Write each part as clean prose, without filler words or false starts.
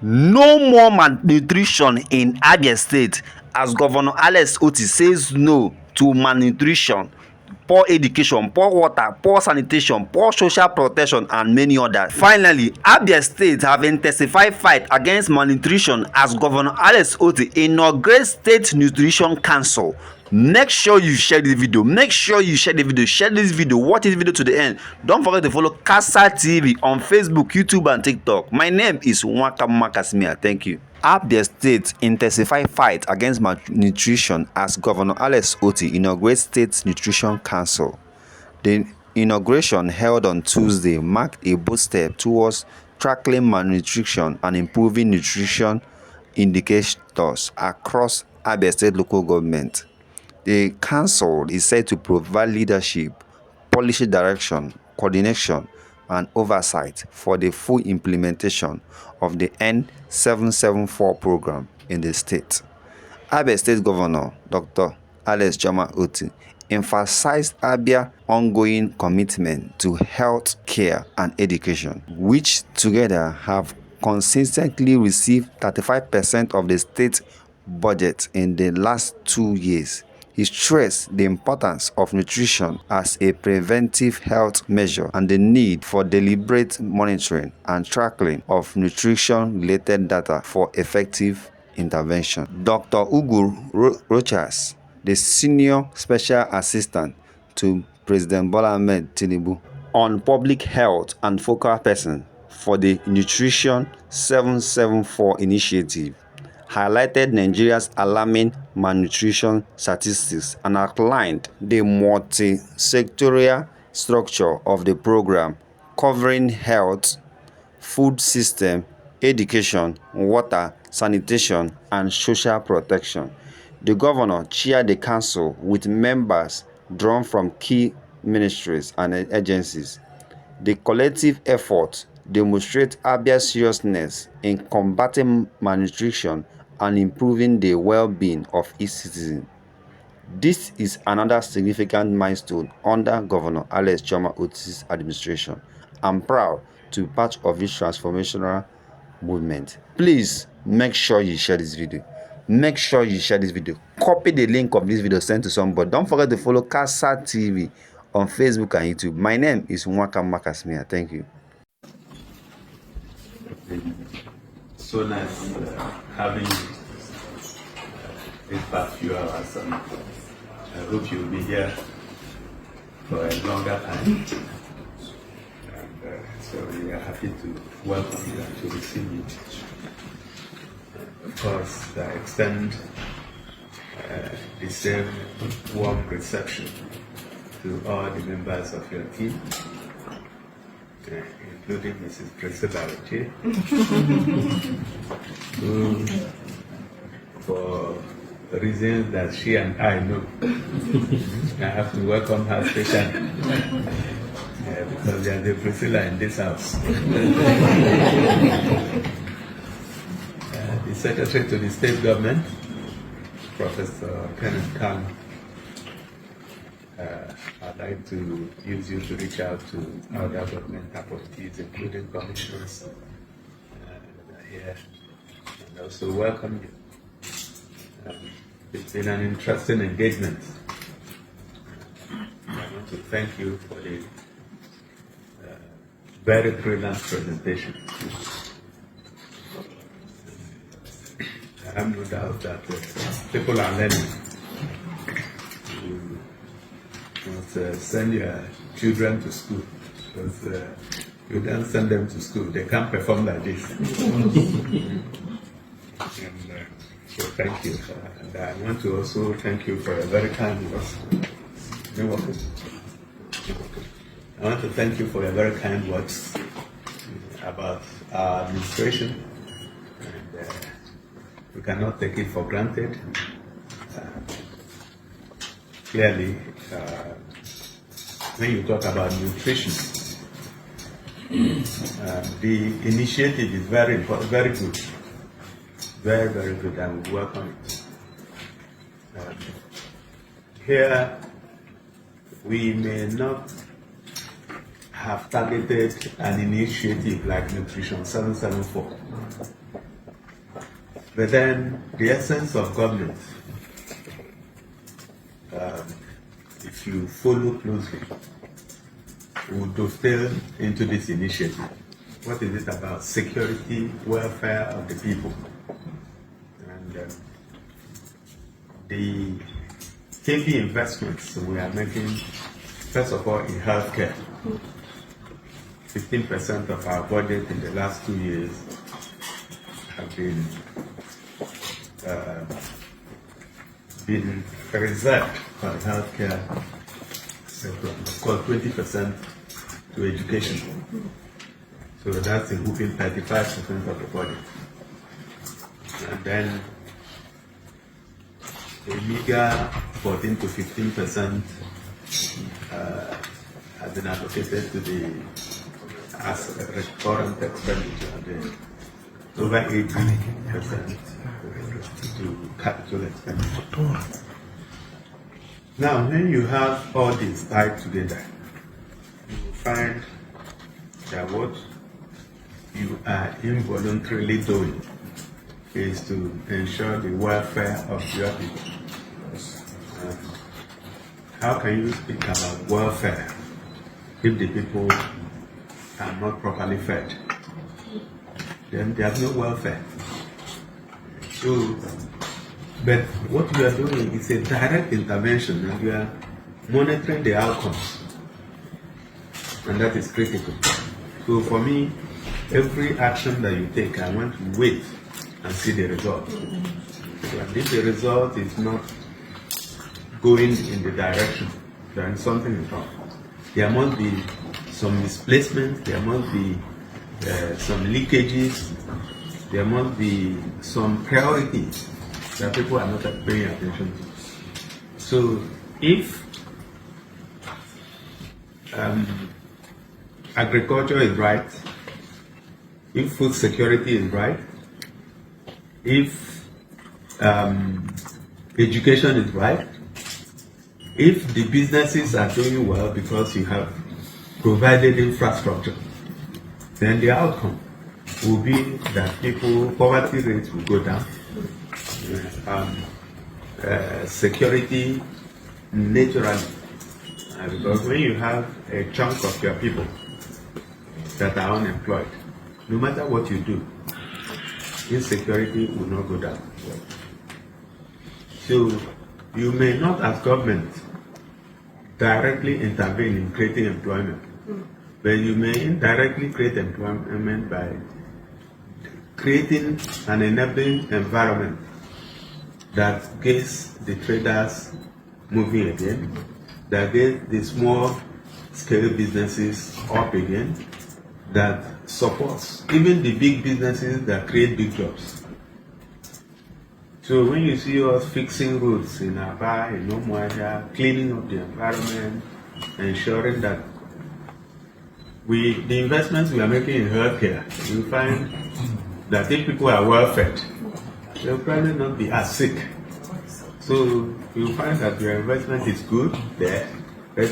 No more malnutrition in Abia State as Governor Alex Otti says no to malnutrition, poor education, poor water, poor sanitation, poor social protection, and many others. Finally, Abia State have intensified fight against malnutrition as Governor Alex Otti inaugurates State Nutrition Council. Make sure you share this video. Make sure you share the video. Share this video. Watch this video to the end. Don't forget to follow Kasa TV on Facebook, YouTube, and TikTok. My name is Nwakama Kasimia. Thank you. Abia State intensify fight against malnutrition as Governor Alex Otti inaugurates State Nutrition Council. The inauguration held on Tuesday marked a bold step towards tackling malnutrition and improving nutrition indicators across Abia State local government. The council is said to provide leadership, policy direction, coordination, and oversight for the full implementation of the N774 program in the state. Abia State Governor Dr. Alex Otti emphasized Abia's ongoing commitment to health care and education, which together have consistently received 35% of the state budget in the last 2 years. He stressed the importance of nutrition as a preventive health measure and the need for deliberate monitoring and tracking of nutrition-related data for effective intervention. Dr. Ugu Rochas, the Senior Special Assistant to President Bola Ahmed Tinubu on Public Health and focal person for the Nutrition 774 initiative, highlighted Nigeria's alarming malnutrition statistics and outlined the multi-sectorial structure of the program covering health, food system, education, water, sanitation, and social protection. The governor chaired the council with members drawn from key ministries and agencies. The collective effort demonstrates Abia's seriousness in combating malnutrition and improving the well-being of its citizens. This is another significant milestone under Governor Alex Otti's administration. I'm proud to be part of this transformational movement. Please make sure you share this video. Make sure you share this video. Copy the link of this video, send to somebody. Don't forget to follow Kasa TV on Facebook and YouTube. My name is Nwakama Kasimia. Thank you. So nice having you these past few hours, and I hope you'll be here for a longer time. And so we are happy to welcome you and to receive you. Of course, I extend the same warm reception to all the members of your team, including Mrs. Priscilla Otti, who, for reasons that she and I know, I have to welcome her specially, because there's a Priscilla in this house. The Secretary to the State Government, Professor Kenneth Khan, I'd like to use you to reach out to other government appointees, including commissioners that are here, and also welcome you. It's been an interesting engagement. I want to thank you for the very brilliant presentation. I have no doubt that people are learning. You must send your children to school, because you don't send them to school, they can't perform like this. And, so thank you. And I want to also thank you for a very kind words. You're welcome. I want to thank you for your very kind words about our administration. And, we cannot take it for granted. Clearly, when you talk about nutrition, the initiative is very important, very good. Very, very good, and we welcome it. Here, we may not have targeted an initiative like Nutrition 774, But then the essence of government, if you follow closely, would dovetail into this initiative. What is it about? Security, welfare of the people. And the heavy investments we are making, first of all, in healthcare. 15% of our budget in the last 2 years have been reserved for the healthcare sector. Of course, 20% to education. So that's a whooping 35% of the budget. And then a meager 14 to 15% has been allocated to the as a recurrent expenditure, over 80% to capital expenditure. Now, when you have all these tied together, you will find that what you are involuntarily doing is to ensure the welfare of your people. How can you speak about welfare if the people are not properly fed? Then there's no welfare. So, but what you are doing is a direct intervention, and you are monitoring the outcomes, and that is critical. So for me, every action that you take, I want to wait and see the result. And if the result is not going in the direction, then something is wrong. There must be some misplacement, there must be some leakages, there must be some priorities that people are not paying attention to. So if agriculture is right, if food security is right, if education is right, if the businesses are doing well because you have provided infrastructure, then the outcome will be that poverty rates will go down, security naturally, because when you have a chunk of your people that are unemployed, no matter what you do, insecurity will not go down. So you may not, as government, directly intervene in creating employment, but you may indirectly create employment by creating an enabling environment that gets the traders moving again, that gets the small scale businesses up again, that supports even the big businesses that create big jobs. So when you see us fixing roads in Abia, in Umuahia, cleaning up the environment, ensuring that the investments we are making in healthcare, you find that if people are well fed, they'll probably not be as sick. So you find that your investment is good there, but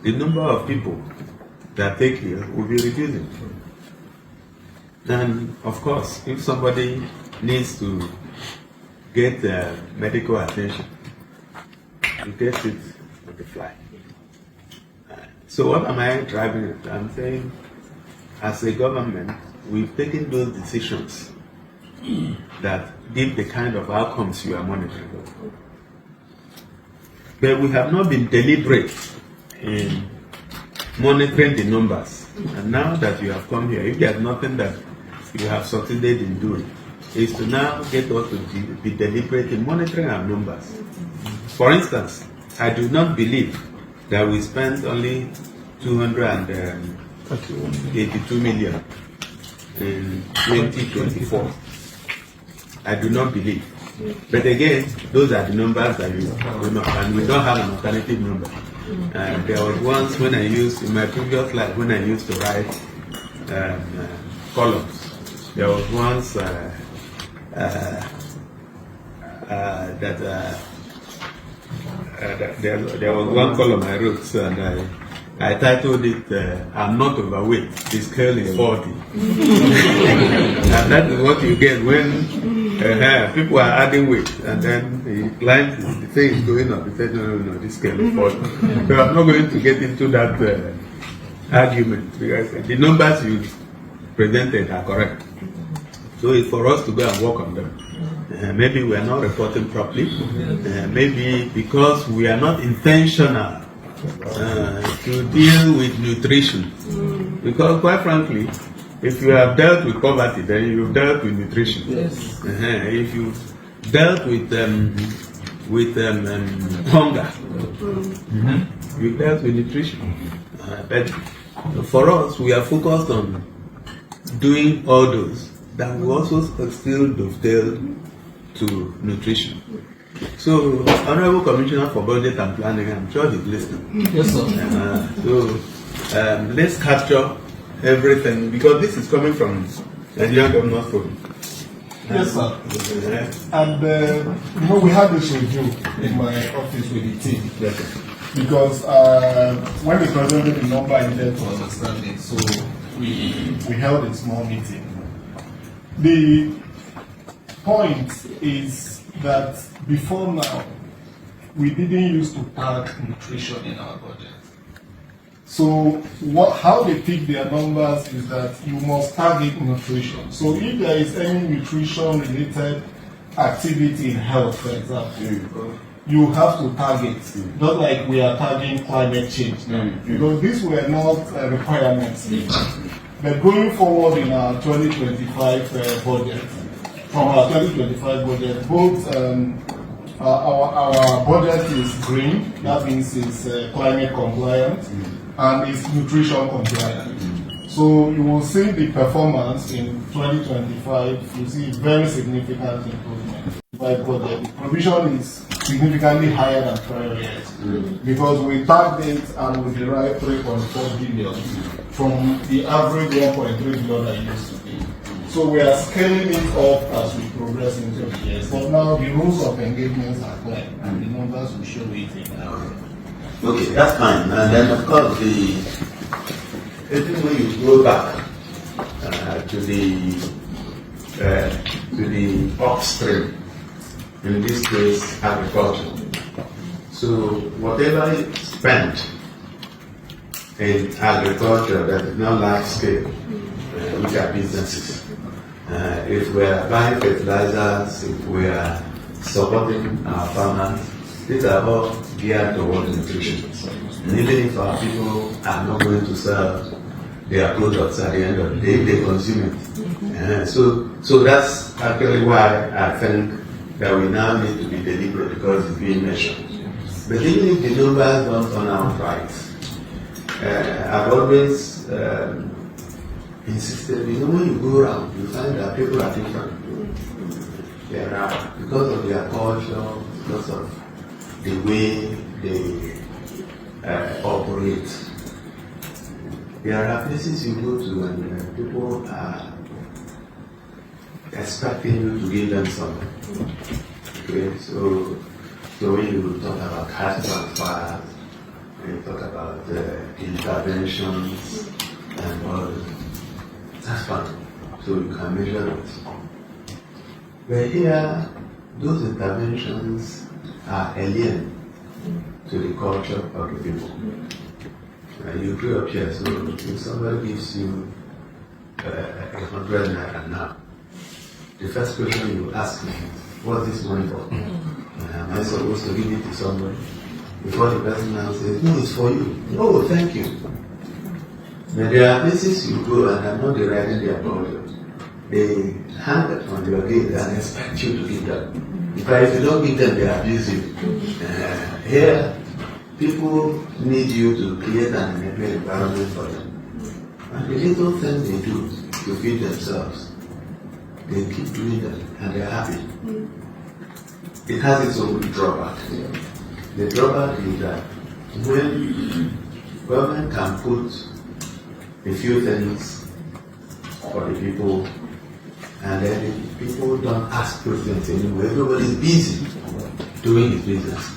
the number of people that take ill will be reducing. And of course, if somebody needs to get medical attention, you get it on the fly. So what am I driving at? I'm saying, as a government, we've taken those decisions that give the kind of outcomes you are monitoring. But we have not been deliberate in monitoring the numbers. And now that you have come here, if there's nothing that you have succeeded in doing, is to now get us to be deliberate in monitoring our numbers. For instance, I do not believe that we spent only 282 million in 2024. I do not believe. But again, those are the numbers that you know, and we don't have an alternative number. There was once when I used, in my previous life, when I used to write columns, there was once there was one column I wrote, and I titled it, "I'm not overweight, the scale is 40." And that is what you get when People are adding weight, and then the client, the thing is going up. He said, no, this can afford. So I'm not going to get into that argument because the numbers you presented are correct. So it's for us to go and work on them. Maybe we are not reporting properly. Maybe because we are not intentional to deal with nutrition. Because quite frankly, if you have dealt with poverty, then you've dealt with nutrition. Yes. If you've dealt with hunger, you've dealt with nutrition. But for us, we are focused on doing all those that we also still dovetail to nutrition. So, Honorable Commissioner for Budget and Planning, I'm sure he's listening. Yes, sir. Let's capture everything because this is coming from the Young Governors Forum. Yes, sir. And we had this review in my office with the team. Yes, because when we presented the number in there to understand it, so we held a small meeting. The point is that before now, we didn't used to tag nutrition in our budget. So how they pick their numbers is that you must target nutrition. So if there is any nutrition-related activity in health, for example, you have to target, not like we are targeting climate change now, because these were not requirements. But going forward in our 2025 budget, from our 2025 budget, both our budget is green, that means it's climate compliant, and it's nutrition compliant. So you will see the performance in 2025, you see very significant improvement. But the provision is significantly higher than prior years because we tagged it and we derived 3.4 billion from the average 1.3 billion that it used to be. So we are scaling it up as we progress into the years. But now the rules of engagement are clear and the numbers will show it in our. Okay, that's fine. And then of course when you go back to the upstream, in this case agriculture. So whatever is spent in agriculture that is not large scale, which are businesses, if we are buying fertilizers, if we are supporting our farmers, these are all geared towards nutrition. And even if our people are not going to sell their products at the end of the day, they consume it. So that's actually why I think that we now need to be deliberate because it's being measured. But even if the numbers don't turn out right, I've always insisted, when you go around, you find that people are different. There are, because of their culture, because of the way they operate. There are places you go to and people are expecting you to give them something. Okay, so when you talk about cash transfers, when you talk about interventions and all, that's fine. So you can measure it. But here, those interventions are alien to the culture of the people. You grew up here, so if somebody gives you 100 naira now, the first question you ask me is, what's this money for? Am I supposed to give it to somebody? Before the person now says, no, it's for you. Oh, thank you. But there are places you go and are not deriving their budget. They hang it on your gate and expect you to give them. If you don't give them, they abuse you. Here, people need you to create an enabling environment for them. And the little things they do to feed themselves, they keep doing them and they're happy. It has its own drawback. The drawback is that when government can put a few things for the people and then people don't ask questions anymore, everybody's busy doing his business.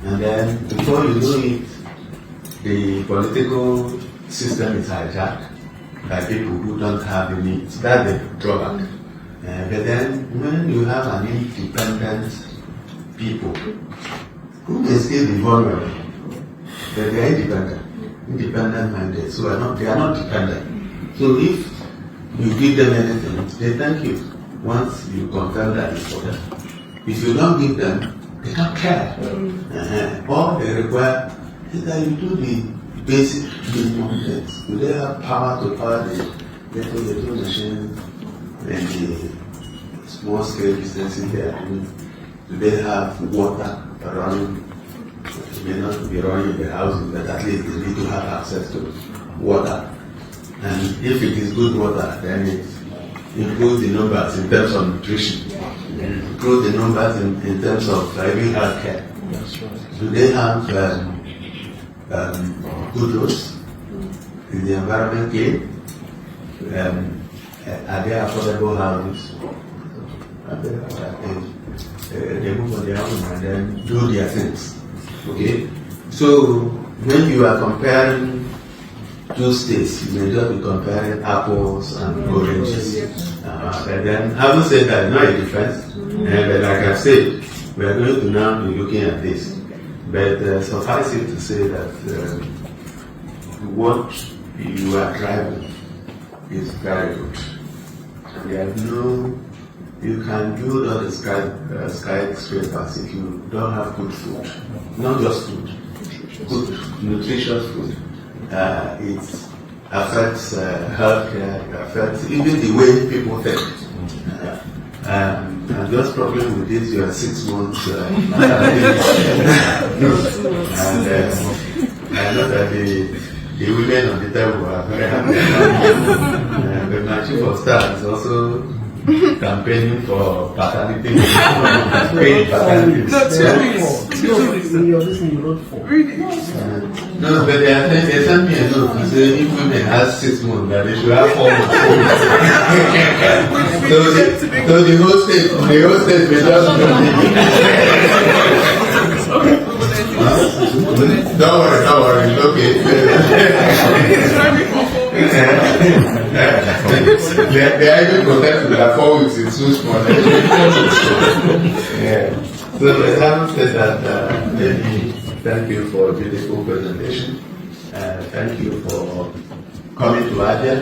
And then before you know it, the political system is hijacked by people who don't have the needs. That's the drawback. But then when you have an independent people, who may still be vulnerable, but they are independent minded, so they are not dependent. So if you give them anything, they thank you once you confirm that it's for them. If you don't give them, they don't care. All they require is that you do the basic minimum things. Do they have power to power the little machines and the small scale businesses they are doing? Do they have water running? It may not be running in the houses, but at least they need to have access to water. And if it is good water, then it improves the numbers in terms of nutrition. It improves the numbers in terms of even health care. Do they have good roads? Is the environment clean? Are there affordable houses? They move on their own and then do their things. Okay? So when you are comparing two states, you may just be comparing apples and oranges. And then having said that, it's not a difference. But like I said, we are going to now be looking at this. But suffice it to say that what you are driving is very good. And there is you can build all the skyscrapers if you don't have good food. Not just food, good, nutritious food. It affects healthcare, it affects even the way people think. And just problem with this, you are 6 months. And I know that the women on the table are very happy. But my chief of staff is also campaigning for paternity leave. No, but they sent me a note to say if women have 6 months, that they should have 4 months. So the whole state may just don't worry, it's okay. They are even protected that 4 weeks is too small. Yeah. So having said that, let me thank you for a beautiful presentation. Thank you for coming to Abia.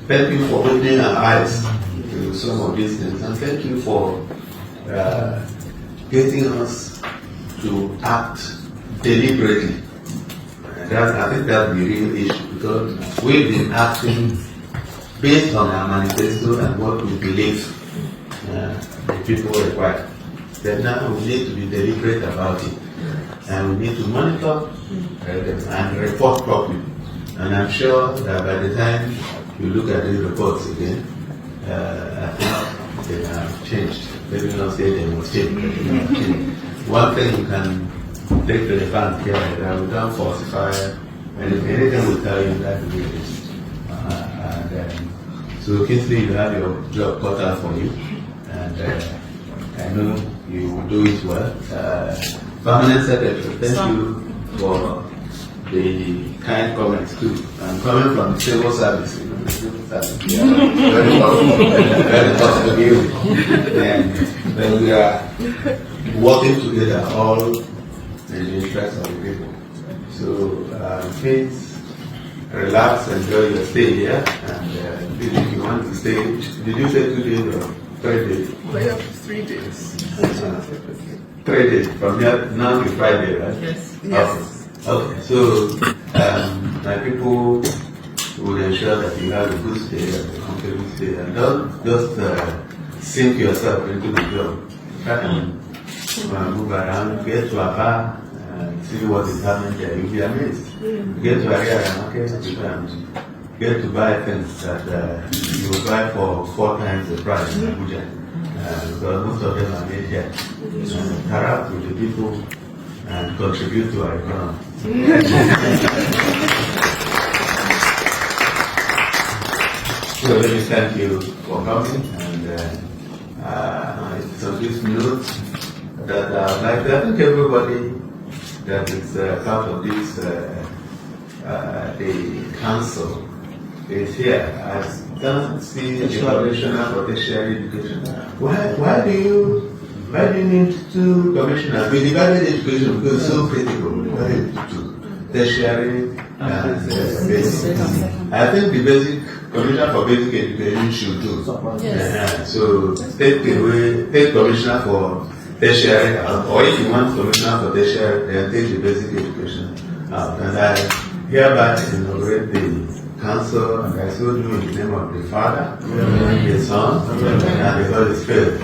Thank you for opening our eyes to some of these things. And thank you for getting us to act deliberately. I think that's the real issue, because we've been acting based on our manifesto and what we believe the people require. Then now we need to be deliberate about it, and we need to monitor and report properly. And I'm sure that by the time you look at these reports again, I think they have changed. Maybe not say they must change, but they have changed. One thing you can take to the bank here is that we don't falsify anything we tell you that we do this. So Kingsley, you have your job cut out for you, and I know you will do it well. Permanent Secretary, thank you for the kind comments too. I'm coming from the civil service, the civil service. Very tough to deal with. And when we are working together, all in the interest of the people. So please relax, enjoy your stay here, and if you want to stay, did you say 2 days or 3 days? We have 3 days. 3 days, from here now to Friday, right? Yes. Okay, so my people will ensure that you have a good stay and a comfortable stay, and don't just sink yourself into the job. Try and move around, get to a bar, and see what is happening there. You'll be amazed. Get to area market, get to buy things that you will buy for 4 times the price in Abuja. Because most of them are made here. Interact with the people and contribute to our economy. So let me thank you for coming, and it's on this note that I'd like to thank everybody that is part of this the council is here. As don't see a commissioner for tertiary education. Why do you need two commissioners? We divided education because it's so critical. We divided to tertiary and basic. I think the basic commissioner for basic education should do. Yes. So take commissioner for tertiary out, or if you want commissioner for tertiary, then take the basic education out. And I hereby inaugurate the council, and I so do in the name of the Father, the Son, and the Holy Spirit.